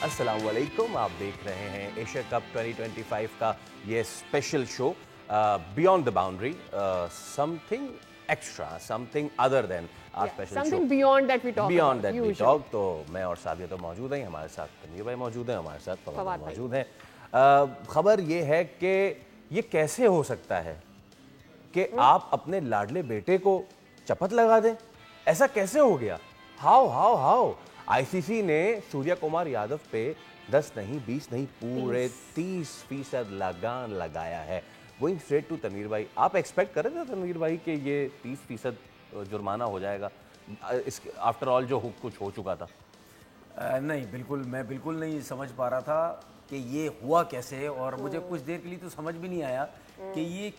अस्सलाम वालेकुम। आप देख रहे हैं एशिया कप 2025 का ये special show beyond the boundary, something extra, something other than our special show, something beyond that we talk, beyond that we talk. तो मैं और सादिया तो मौजूद हैं, हमारे साथ तनवीर भाई मौजूद हैं, हमारे साथ फवाद मौजूद हैं। खबर ये है कि ये कैसे हो सकता है कि आप अपने लाडले बेटे को चपत लगा दें, ऐसा कैसे हो गया? हाउ हाउ हाउ आईसीसी ने सूर्या कुमार यादव पे 10 नहीं 20 नहीं पूरे 30% लगान लगाया है। गोइंग स्ट्रेट टू तनवीर भाई, आप एक्सपेक्ट कर रहे थे तनवीर भाई कि ये 30% जुर्माना हो जाएगा आफ्टर ऑल जो कुछ हो चुका था? नहीं, मैं बिल्कुल नहीं समझ पा रहा था कि ये हुआ कैसे, और मुझे कुछ देर के लिए तो समझ भी नहीं आया कि ये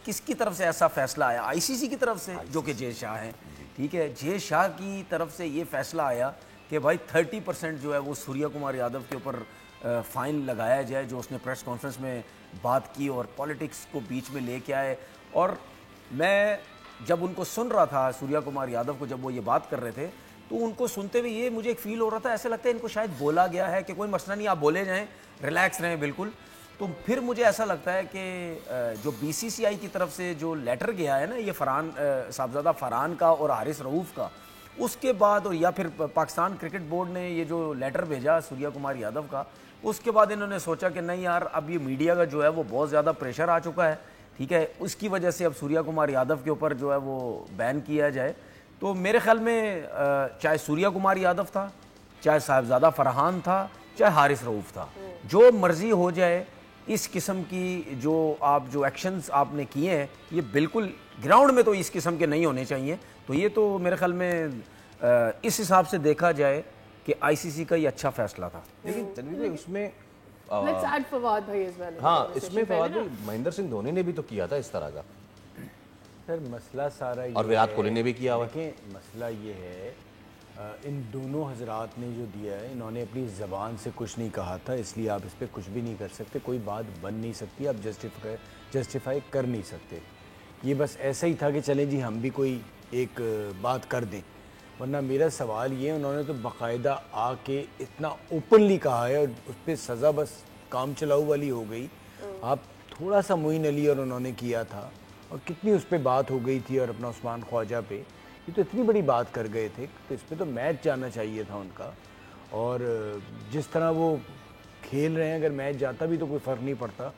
किसकी तरफ से ऐसा फैसला आया। आईसीसी की तरफ से, जो कि जय शाह हैं, ठीक है, जय शाह की तरफ से ये फैसला आया कि भाई 30% जो है वो सूर्या कुमार यादव के ऊपर फाइन लगाया जाए, जो उसने प्रेस कॉन्फ्रेंस में बात की और पॉलिटिक्स को बीच में लेके आए। और मैं जब उनको सुन रहा था, सूर्या कुमार यादव को, जब वो ये बात कर रहे थे, तो उनको सुनते हुए ये मुझे एक फील हो रहा था, ऐसा लगता है इनको शायद बोला गया है कि कोई मसला नहीं, आप बोले जाएं, रिलैक्स रहें बिल्कुल। तो फिर मुझे ऐसा लगता है कि जो बीसीसीआई की तरफ से जो लेटर गया है ना, ये साहबजादा फरहान का और हारिस रऊफ़ का, उसके बाद, और या फिर पाकिस्तान क्रिकेट बोर्ड ने ये जो लेटर भेजा सूर्या कुमार यादव का, उसके बाद इन्होंने सोचा कि नहीं यार, अब ये मीडिया का जो है वो बहुत ज़्यादा प्रेशर आ चुका है, ठीक है, उसकी वजह से अब सूर्या कुमार यादव के ऊपर जो है वो बैन किया जाए। तो मेरे ख्याल में चाहे सूर्या कुमार यादव था, चाहे साहबजादा फरहान था, चाहे हारिस रऊफ़ था, जो मर्जी हो जाए, इस किस्म की जो एक्शंस आपने किए हैं, ये बिल्कुल ग्राउंड में तो इस किस्म के नहीं होने चाहिए। तो ये तो मेरे ख्याल में इस हिसाब से देखा जाए कि आईसीसी का ये अच्छा फैसला था। लेकिन तनवीर भाई उसमें लेट्स ऐड फवाद भाई इस बार। हाँ, इसमें फवाद भाई महेंद्र सिंह धोनी ने भी तो किया था इस तरह का सर। मसला सारा ये, और विराट कोहली ने भी किया हुआ है। मसला ये है, इन दोनों हजरात ने जो दिया है, इन्होंने अपनी ज़बान से कुछ नहीं कहा था, इसलिए आप इस पर कुछ भी नहीं कर सकते, कोई बात बन नहीं सकती, आप जस्टिफाई कर नहीं सकते। ये बस ऐसा ही था कि चलें जी हम भी कोई एक बात कर दें, वरना मेरा सवाल ये, उन्होंने तो बाकायदा आके इतना ओपनली कहा है और उस पर सज़ा बस काम चलाऊ वाली हो गई। आप थोड़ा सा मोइन अली और उन्होंने किया था, और कितनी उस पर बात हो गई थी, और अपना उस्मान ख्वाजा पे, ये तो इतनी बड़ी बात कर गए थे, तो इस पर तो मैच जाना चाहिए था उनका। और जिस तरह वो खेल रहे हैं, अगर मैच जाता भी तो कोई फ़र्क नहीं पड़ता,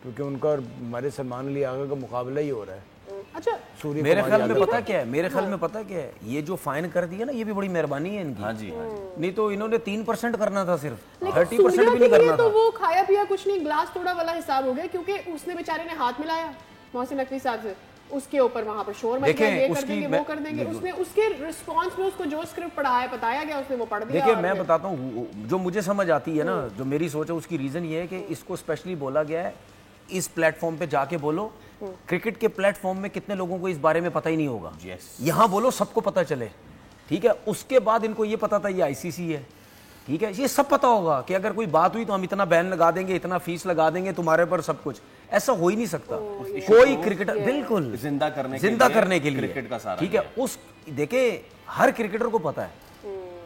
क्योंकि उनका और हमारे सलमान अली आगा का मुकाबला ही हो रहा है। अच्छा, मेरे ख्याल में पता क्या है, मेरे ख्याल में पता क्या है, ये जो फाइन कर दिया ना, ये भी बड़ी मेहरबानी है इनकी। हाँ जी, हाँ जी। नहीं तो इन्होंने 3% करना था, सिर्फ 30% भी नहीं करना तो था। वो खाया पिया कुछ नहीं, ग्लास थोड़ा वाला हिसाब हो गया, क्योंकि उसने बेचारे ने हाथ मिलाया मोहसिन नकवी साहब से, उसके ऊपर वहां पर शोर मच गया, ये कर देंगे वो कर देंगे, उसने उसके रिस्पांस में उसको जो स्क्रिप्ट पढ़ाया बताया गया, उसने वो पढ़ दिया। देखिए, मैं बताता हूँ, जो मुझे समझ आती है ना, जो मेरी सोच है, उसकी रीजन ये है कि इसको स्पेशली बोला गया है, इस प्लेटफॉर्म पे जाके बोलो। क्रिकेट के प्लेटफॉर्म में कितने लोगों को इस बारे में पता ही नहीं होगा, यहाँ बोलो सबको पता चले, ठीक है। उसके बाद इनको ये पता था ये आईसीसी है, ठीक है, ये सब पता होगा कि अगर कोई बात हुई तो हम इतना बैन लगा देंगे, इतना फीस लगा देंगे तुम्हारे पर, सब कुछ ऐसा हो ही नहीं सकता। कोई क्रिकेटर बिल्कुल जिंदा करने के लिए क्रिकेट का सारा, ठीक है। उस देखिए, हर क्रिकेटर को पता है,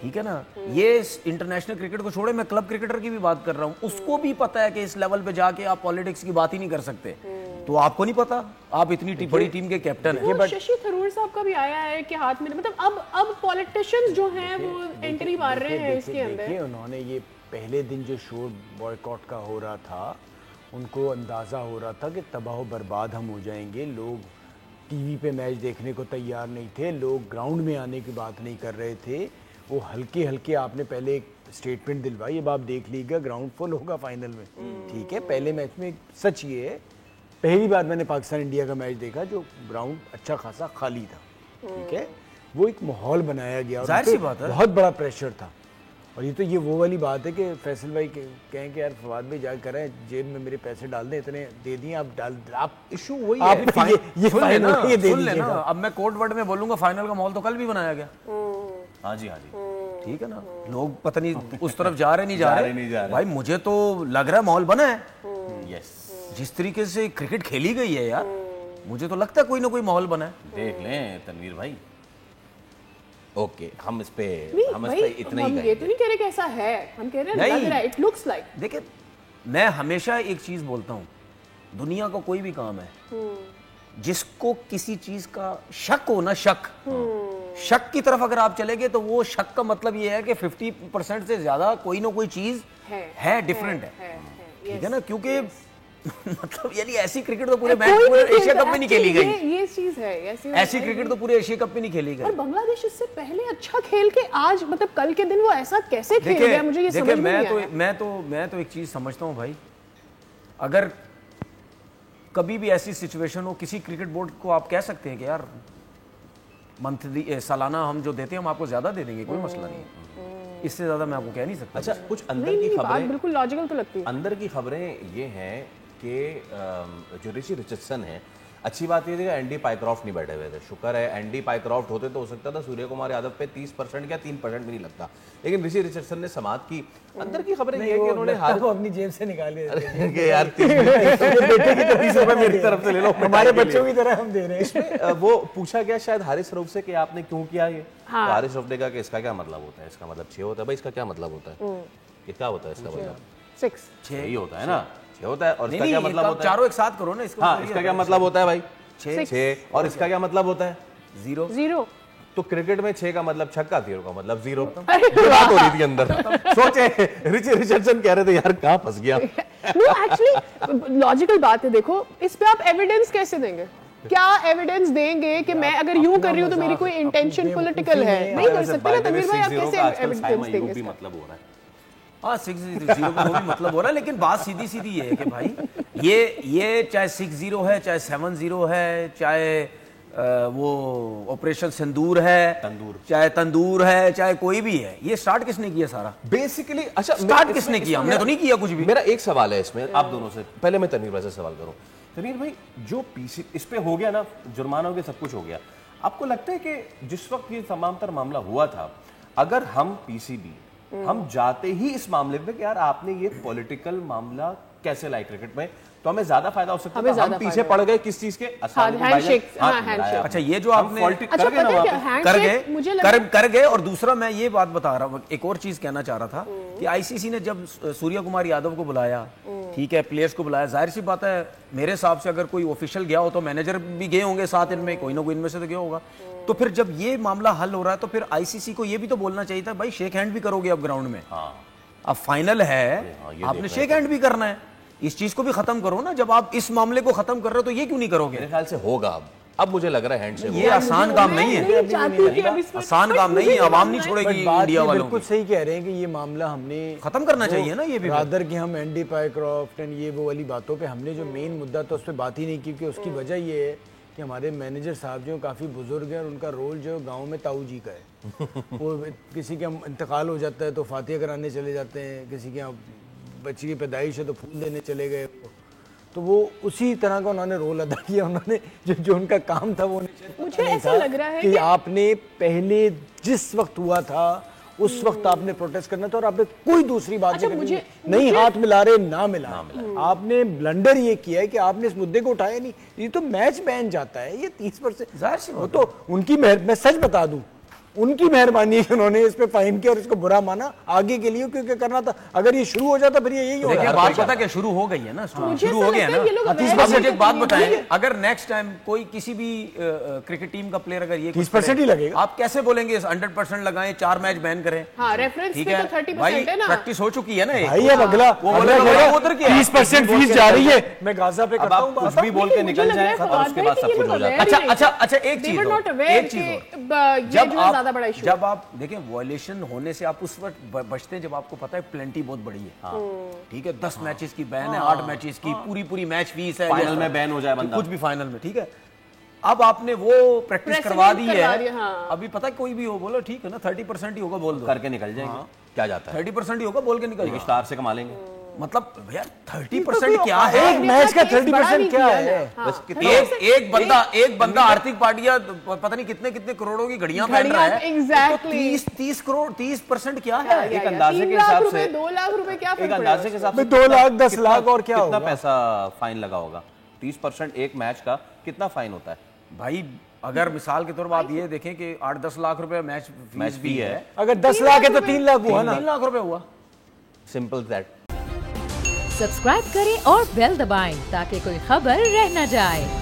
ठीक है ना, ये इंटरनेशनल क्रिकेट को छोड़े, मैं क्लब क्रिकेटर की भी बात कर रहा हूँ, उसको भी पता है कि इस लेवल पे जाके आप पॉलिटिक्स की बात ही नहीं कर सकते। तो आपको नहीं पता, आप इतनी बड़ी टीम के कैप्टन हैं। शशि थरूर साहब का भी आया है कि हाथ में, मतलब अब पॉलिटिशियंस जो हैं वो एंट्री मार रहे हैं इसके अंदर। देखिए, उन्होंने ये पहले दिन जो शो बॉयकॉट का हो रहा था, उनको अंदाज़ा हो रहा था कि तबाह बर्बाद हम हो जाएंगे, लोग टीवी पे मैच देखने को तैयार नहीं थे, लोग ग्राउंड में आने की बात नहीं कर रहे थे। वो हल्के हल्के आपने पहले एक स्टेटमेंट दिलवाई, अब आप देख लीजिएगा ग्राउंड फुल होगा फाइनल में, ठीक है। पहले मैच में सच ये है, पहली बार मैंने पाकिस्तान इंडिया का मैच देखा जो ग्राउंड अच्छा खासा खाली था, ठीक है। वो एक माहौल बनाया गया, जाहिर सी बात है, बहुत बड़ा प्रेशर था। और ये वो वाली बात है कि फैसल भाई कहें कि यार फवाद भाई जा कर जेब में मेरे पैसे डाल दें, इतने दे दिए, आप इशू वही है, ये सुन लेना। अब मैं कोड वर्ड में बोलूंगा, फाइनल का माहौल तो कल भी बनाया गया। हाँ जी, हाँ जी, ठीक है ना। लोग पता नहीं उस तरफ जा रहे नहीं जा रहे, भाई मुझे तो लग रहा है माहौल बना है। यस, जिस तरीके से क्रिकेट खेली गई है यार, मुझे तो लगता है कोई ना कोई माहौल बना है। देख लें तनवीर भाई, ओके, हम इस पे भाई, इतना हम ही ये तो नहीं कह रहे कि ऐसा है, हम कह रहे हैं लग रहा है, इट लुक्स लाइक। देखिए, मैं हमेशा एक चीज बोलता हूँ, दुनिया का कोई भी काम है, जिसको किसी चीज का शक हो ना, शक की तरफ अगर आप चले गए तो वो शक का मतलब ये है कि 50% से ज्यादा कोई ना कोई चीज है डिफरेंट है, ठीक है ना? क्योंकि मतलब यानी ऐसी क्रिकेट तो पूरे मैच पूरे एशिया कप में नहीं खेली गई, ये चीज है, ऐसी क्रिकेट तो पूरे एशिया कप में नहीं खेली गई। और बांग्लादेश इससे पहले अच्छा खेल के आज मतलब कल के दिन वो ऐसा कैसे खेल गया, मुझे ये समझ में नहीं आया। मैं तो एक चीज समझता हूँ भाई, अगर कभी भी ऐसी सिचुएशन हो, किसी क्रिकेट बोर्ड को आप कह सकते हैं कि यार मंथली सालाना हम जो देते हैं हम आपको ज्यादा दे देंगे, कोई मसला नहीं है, इससे ज्यादा मैं आपको कह नहीं सकता। अच्छा, कुछ अंदर की खबरें, बिल्कुल लॉजिकल तो लगती है। अंदर की खबरें ये हैं कि जो ऋषि रिचर्डसन है, अच्छी बात ये थी कि एंडी पाइक्रॉफ्ट नहीं बैठे हुए थे, शुक्र है एंडी पाइक्रॉफ्ट होते तो हो सकता था सूर्य कुमार यादव पे 30% या 3% भी नहीं लगता, लेकिन ऋषि रिचर्डसन ने समाप्त की। अंदर की खबरें ये कि उन्होंने हार वो अपनी जेब से निकाल के यार 30 रुपए मेरी तरफ से ले लो, हमारे बच्चों की तरह हम दे रहे हैं। इसमें वो पूछा गया शायद हारिस रऊफ से कि आपने क्यों किया ये, तो हारिस रऊफ ने कहा कि इसका क्या मतलब होता है, इसका मतलब 6 होता है। भाई इसका क्या मतलब होता है, ये क्या होता है इसका मतलब? 6 ही होता है ना, 6 होता है। और इसका क्या मतलब होता है? चारों एक साथ करो ना इसको। हाँ, इसका क्या मतलब होता है भाई? 6। और इसका क्या मतलब होता है? 0। तो क्रिकेट में 6 का मतलब छक्का, 0 का मतलब 0। ये बात हो रही थी अंदर। सोचे रिची रिचर्डसन कह रहे थे यार कहाँ फंस गया। नो एक्चुअली लॉजिकल बात है, देखो इस पे आप एविडेंस कैसे देंगे? क्या एविडेंस देंगे कि मैं अगर यूं कर रही हूं तो मेरी कोई इंटेंशन पॉलिटिकल है? नहीं कर सकते ना तनवीर भाई, आप कैसे एविडेंस देंगे? मतलब हो रहा है। हाँ, 6-0 का वो भी मतलब हो रहा है, लेकिन बात सीधी सीधी ये है कि भाई ये चाहे 6-0 है, चाहे 7-0 है, चाहे वो ऑपरेशन सिंदूर है, चाहे तंदूर है, चाहे कोई भी है, ये स्टार्ट किसने किया सारा? बेसिकली अच्छा, स्टार्ट किसने किया? हमने तो नहीं किया कुछ भी। मेरा एक सवाल है इसमें आप दोनों से, पहले मैं तनवीर भाई से सवाल करूं। तनवीर भाई, जो पीसी इस पे हो गया ना, जुर्माना हो गया, सब कुछ हो गया, आपको लगता है कि जिस वक्त ये तमाम तर मामला हुआ था, अगर हम पीसीबी हम जाते ही इस मामले में कि यार आपने ये पॉलिटिकल मामला कैसे लाया क्रिकेट में, तो हमें ज्यादा फायदा हो सकता है। हम पीछे पड़ गए किस चीज के? हैंडशेक। अच्छा, ये जो आपने कर गए। और दूसरा मैं ये बात बता रहा हूँ, एक और चीज कहना चाह रहा था कि आईसीसी ने जब सूर्य कुमार यादव को बुलाया, ठीक है, प्लेयर्स को बुलाया, जाहिर सी बात है मेरे हिसाब से अगर कोई ऑफिशियल गया हो तो मैनेजर भी गए होंगे साथ, इनमें कोई ना कोई इनमें से तो गया होगा। तो फिर जब ये मामला हल हो रहा है तो फिर आईसीसी को ये भी तो बोलना चाहिए था, भाई शेक हैंड भी करोगे अब ग्राउंड में, अब फाइनल है, आपने शेक हैंड भी करना है, इस चीज को भी खत्म करो ना। जब आप इस मामले को खत्म कर रहे हो तो ये क्यों नहीं करोगे? मेरे ख्याल से होगा अब मुझे लग रहा है हैंड से। ये आसान काम नहीं है, आसान काम नहीं है, आवाम नहीं छोड़ेगी इंडिया वालों। बिल्कुल सही कह रहे हैं कि ये मामला हमने खत्म करना चाहिए ना। ये भी रादर कि हम एंडी पाइक्रॉफ्ट एंड ये वो वाली बातों पे हमने जो मेन मुद्दा था उस पर बात ही नहीं की, क्योंकि उसकी वजह ये है कि हमारे मैनेजर साहब जो काफ़ी बुजुर्ग हैं और उनका रोल जो गांव में ताऊ जी का है। वो किसी के इंतकाल हो जाता है तो फातिहा कराने चले जाते हैं, किसी के यहाँ बच्ची की पैदाइश है तो फूल देने चले गए, तो वो उसी तरह का उन्होंने रोल अदा किया। उन्होंने जो उनका काम था वो मुझे ऐसा लग रहा है कि आपने पहले जिस वक्त हुआ था उस वक्त आपने प्रोटेस्ट करना था और आपने कोई दूसरी बात नहीं करनी, नहीं हाथ मिला रहे ना मिला। आपने ब्लंडर ये किया है कि आपने इस मुद्दे को उठाया नहीं, ये तो मैच बैन जाता है, ये 30%। जाहिर सी वो तो उनकी मैं सच बता दूं, उनकी मेहरबानी है उन्होंने इस पे फाइन किया और इसको बुरा माना आगे के लिए, क्योंकि करना था। अगर ये शुरू हो जाता फिर ये यही होगा। बात पता क्या शुरू हो गई है ना, शुरू हो गया ना। मुझे एक बात बताएं, अगर नेक्स्ट टाइम कोई किसी भी क्रिकेट टीम का प्लेयर अगर ये 30% ही लगेगा, आप कैसे बोलेंगे 100% लगाएं, 4 मैच बैन करें? ठीक है, 30% है ना, प्रैक्टिस हो चुकी है ना भाई। अब अगला 30% फीस जा रही है, मैं गाजा पे करता हूं, कुछ भी बोल के निकल जाए और उसके बाद सब कुछ हो जाता है। अच्छा, एक चीज जब आप देखें वॉयलेशन होने से आप उस वक्त बचते हैं जब आपको पता है प्लेंटी बहुत बड़ी है, ठीक है, 10 मैचेस की बैन है, 8 मैचेस की पूरी मैच फीस है, फाइनल में बैन हो जाए बंदा, कुछ भी फाइनल में, ठीक है। अब आपने वो प्रैक्टिस करवा दी है, अभी पता है कोई भी हो, बोलो ठीक है ना 30% ही होगा, बोल दो, करके निकल जाएंगे, क्या जाता है, 30% ही होगा, बोल के निकल जाएंगे, स्टार से कमा लेंगे। मतलब भैया 30% क्या है? एक मैच का 30% क्या है? एक बंदा आर्थिक पार्टियां पता नहीं कितने करोड़ों की घड़ियां पहन रहा है, एग्जैक्टली 30 करोड़ 30% क्या है? एक अंदाजे के हिसाब से 2 लाख रुपए क्या, एक अंदाजे के हिसाब से 2 लाख 10 लाख और क्या कितना पैसा फाइन लगा होगा? 30% एक मैच का कितना फाइन होता है भाई? अगर मिसाल के तौर पर आप ये देखें कि 8-10 लाख रुपए मैच मैच भी है, अगर 10 लाख है तो 3 लाख हुआ ना। 3 लाख रुपए हुआ। Simple that. सब्सक्राइब करें और बेल दबाएं ताकि कोई खबर रह न जाए।